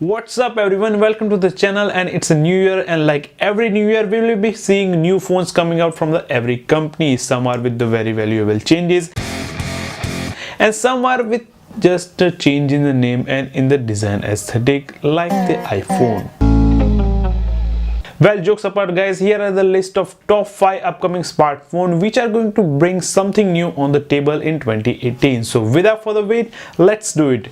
What's up everyone, welcome to the channel. And it's a new year, and like every new year we will be seeing new phones coming out from every company. Some are with the very valuable changes and some are with just a change in the name and in the design aesthetic, like the iPhone. Well, jokes apart guys, here are the list of top 5 upcoming smartphones which are going to bring something new on the table in 2018. So without further wait, let's do it.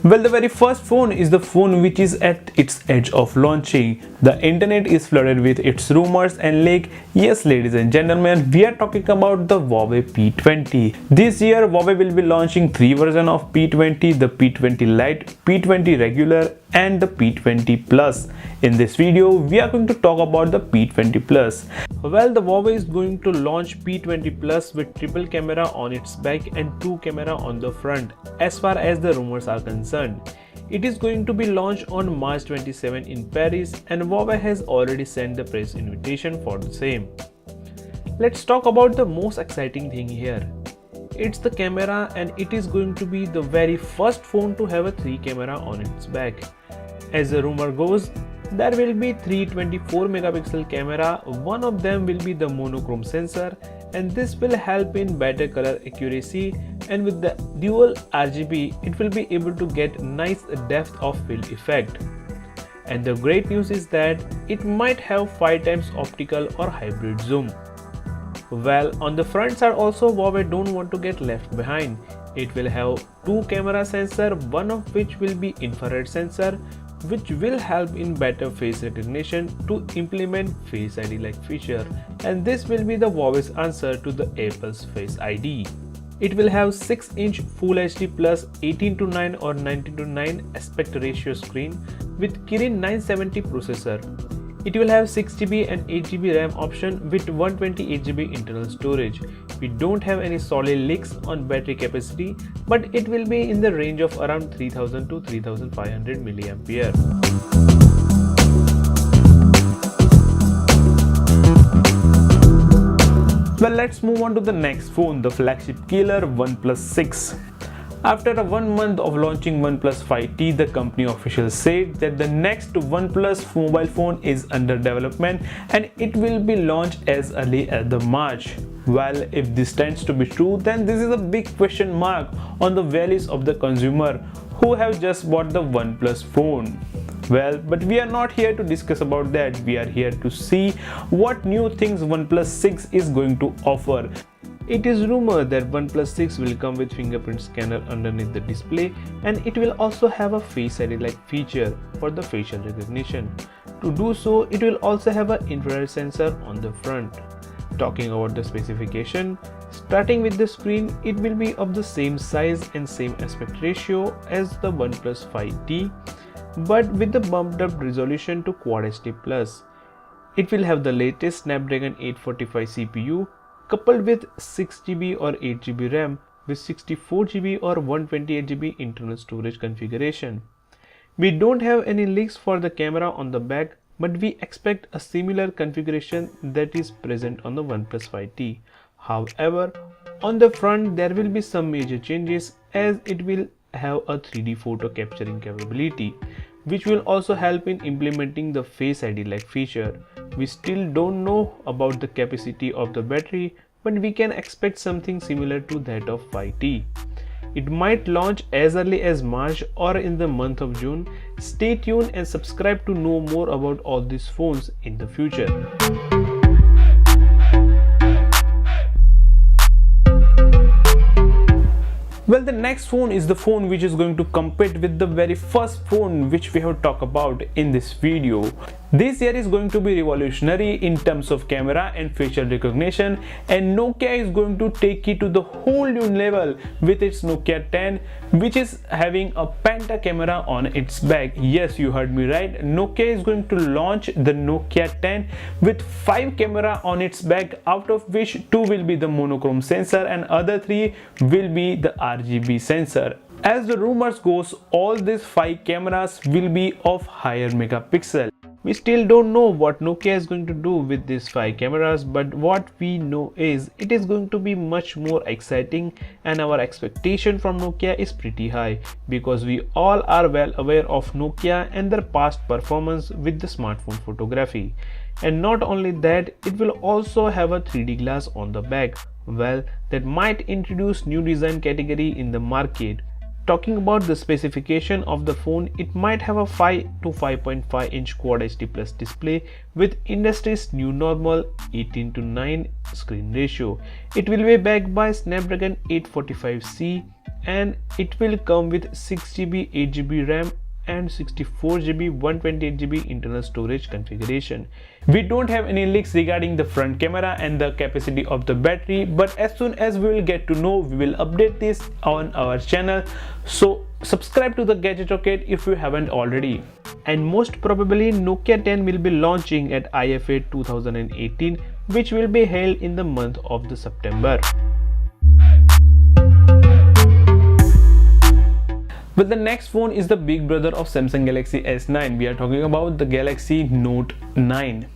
Well, the very first phone is the phone which is at its edge of launching. The internet is flooded with its rumors and leak. Yes, ladies and gentlemen, we are talking about the Huawei P20. This year, Huawei will be launching 3 versions of P20, the P20 Lite, P20 Regular and the P20 Plus. In this video, we are going to talk about the P20 Plus. Well, the Huawei is going to launch P20 Plus with triple camera on its back and 2 camera on the front, as far as the rumors are concerned. It is going to be launched on March 27 in Paris, and Huawei has already sent the press invitation for the same. Let's talk about the most exciting thing here. It's the camera, and it is going to be the very first phone to have a 3 camera on its back. As the rumor goes, there will be 3 24 megapixel camera. One of them will be the monochrome sensor, and this will help in better color accuracy, and with the dual RGB it will be able to get nice depth of field effect. And the great news is that it might have 5 times optical or hybrid zoom. Well, on the front side also, Huawei don't want to get left behind. It will have 2 camera sensor, one of which will be infrared sensor, which will help in better face recognition to implement Face ID like feature, and this will be the Huawei's answer to the Apple's Face ID. It will have 6-inch Full HD plus 18:9 or 19:9 aspect ratio screen with Kirin 970 processor. It will have 6GB and 8GB RAM option with 128GB internal storage. We don't have any solid leaks on battery capacity, but it will be in the range of around 3000 to 3500 mAh. Well, let's move on to the next phone, the flagship killer OnePlus 6. After 1 month of launching OnePlus 5T, the company officials said that the next OnePlus mobile phone is under development and it will be launched as early as the March. Well, if this tends to be true, then this is a big question mark on the values of the consumer who have just bought the OnePlus phone. Well, but we are not here to discuss about that. We are here to see what new things OnePlus 6 is going to offer. It is rumored that OnePlus 6 will come with fingerprint scanner underneath the display, and it will also have a Face ID like feature for the facial recognition. To do so, it will also have an infrared sensor on the front. Talking about the specification, starting with the screen, it will be of the same size and same aspect ratio as the OnePlus 5T, but with the bumped up resolution to Quad HD Plus. It will have the latest Snapdragon 845 CPU coupled with 6GB or 8GB RAM with 64GB or 128GB internal storage configuration. We don't have any leaks for the camera on the back, but we expect a similar configuration that is present on the OnePlus 5T. However, on the front there will be some major changes, as it will have a 3D photo capturing capability, which will also help in implementing the Face ID like feature. We still don't know about the capacity of the battery, but we can expect something similar to that of 5T. It might launch as early as March or in the month of June. Stay tuned and subscribe to know more about all these phones in the future. Well, the next phone is the phone which is going to compete with the very first phone which we have talked about in this video. This year is going to be revolutionary in terms of camera and facial recognition, and Nokia is going to take it to the whole new level with its Nokia 10, which is having a penta camera on its back. Yes, you heard me right. Nokia is going to launch the Nokia 10 with 5 camera on its back, out of which 2 will be the monochrome sensor and other 3 will be the RGB sensor. As the rumors goes, all these 5 cameras will be of higher megapixel. We still don't know what Nokia is going to do with these 5 cameras, but what we know is it is going to be much more exciting, and our expectation from Nokia is pretty high because we all are well aware of Nokia and their past performance with the smartphone photography. And not only that, it will also have a 3D glass on the back. Well, that might introduce new design category in the market. Talking about the specification of the phone, it might have a 5 to 5.5 inch Quad HD Plus display with industry's new normal 18 to 9 screen ratio. It will be backed by Snapdragon 845C and it will come with 6GB 8GB RAM and 64GB 128GB internal storage configuration. We don't have any leaks regarding the front camera and the capacity of the battery, but as soon as we will get to know, we will update this on our channel. So subscribe to the Gadget Rocket if you haven't already. And most probably Nokia 10 will be launching at IFA 2018, which will be held in the month of September. Well, the next phone is the big brother of Samsung Galaxy S9. We are talking about the Galaxy Note 9.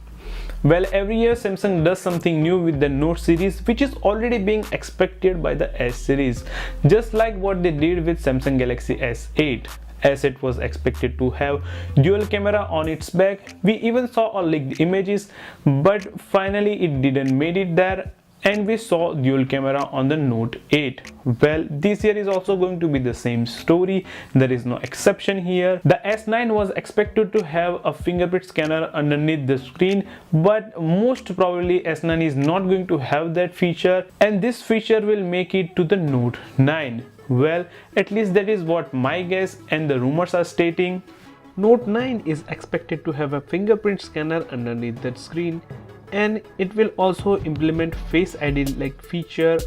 Well, every year Samsung does something new with the Note series, which is already being expected by the S series, just like what they did with Samsung Galaxy S8. S8 was expected to have dual camera on its back. We even saw a leaked images, but finally it didn't made it there, and we saw dual camera on the Note 8. Well, this year is also going to be the same story. There is no exception here. The S9 was expected to have a fingerprint scanner underneath the screen, but most probably S9 is not going to have that feature, and this feature will make it to the Note 9. Well, at least that is what my guess and the rumors are stating. Note 9 is expected to have a fingerprint scanner underneath that screen, and it will also implement Face ID like feature.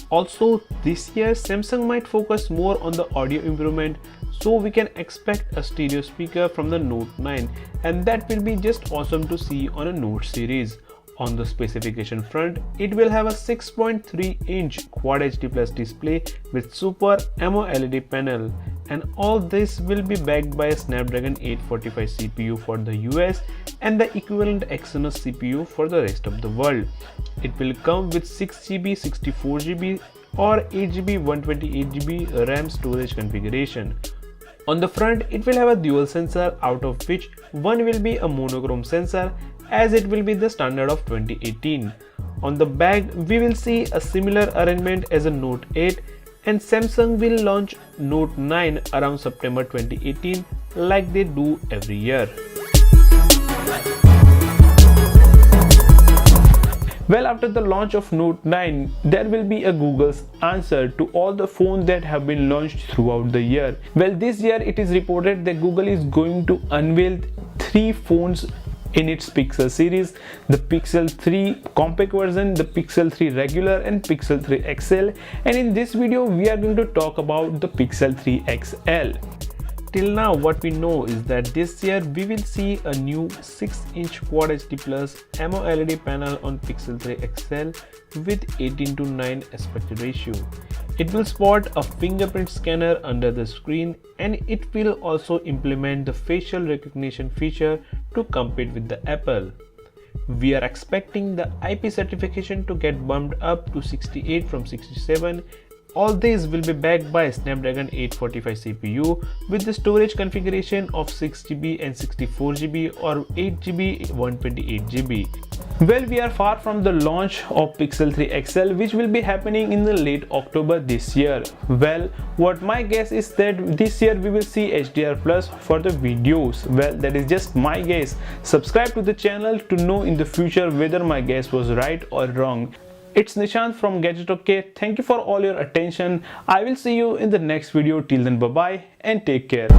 Also, this year Samsung might focus more on the audio improvement, so we can expect a stereo speaker from the Note 9, and that will be just awesome to see on a Note series. On the specification front, it will have a 6.3-inch Quad HD Plus display with Super AMOLED panel, and all this will be backed by a Snapdragon 845 CPU for the US and the equivalent Exynos CPU for the rest of the world. It will come with 6GB 64GB or 8GB 128GB RAM storage configuration. On the front, it will have a dual sensor, out of which one will be a monochrome sensor, as it will be the standard of 2018. On the back, we will see a similar arrangement as a Note 8, and Samsung will launch Note 9 around September 2018 like they do every year. Well, after the launch of Note 9, there will be a Google's answer to all the phones that have been launched throughout the year. Well, this year it is reported that Google is going to unveil 3 phones in its Pixel series: the Pixel 3 compact version, the Pixel 3 regular, and Pixel 3 XL. And in this video we are going to talk about the Pixel 3 XL. Till now, what we know is that this year we will see a new 6-inch Quad HD Plus AMOLED panel on Pixel 3 XL with 18 to 9 aspect ratio. It will spot a fingerprint scanner under the screen, and it will also implement the facial recognition feature to compete with the Apple. We are expecting the IP certification to get bumped up to 68 from 67. All these will be backed by Snapdragon 845 CPU with the storage configuration of 6GB and 64GB or 8GB 128GB. Well, we are far from the launch of Pixel 3 XL, which will be happening in the late October this year. Well, what my guess is that this year we will see HDR Plus for the videos. Well, that is just my guess. Subscribe to the channel to know in the future whether my guess was right or wrong. It's Nishant from Gadget OK. Thank you for all your attention. I will see you in the next video. Till then, bye bye and take care.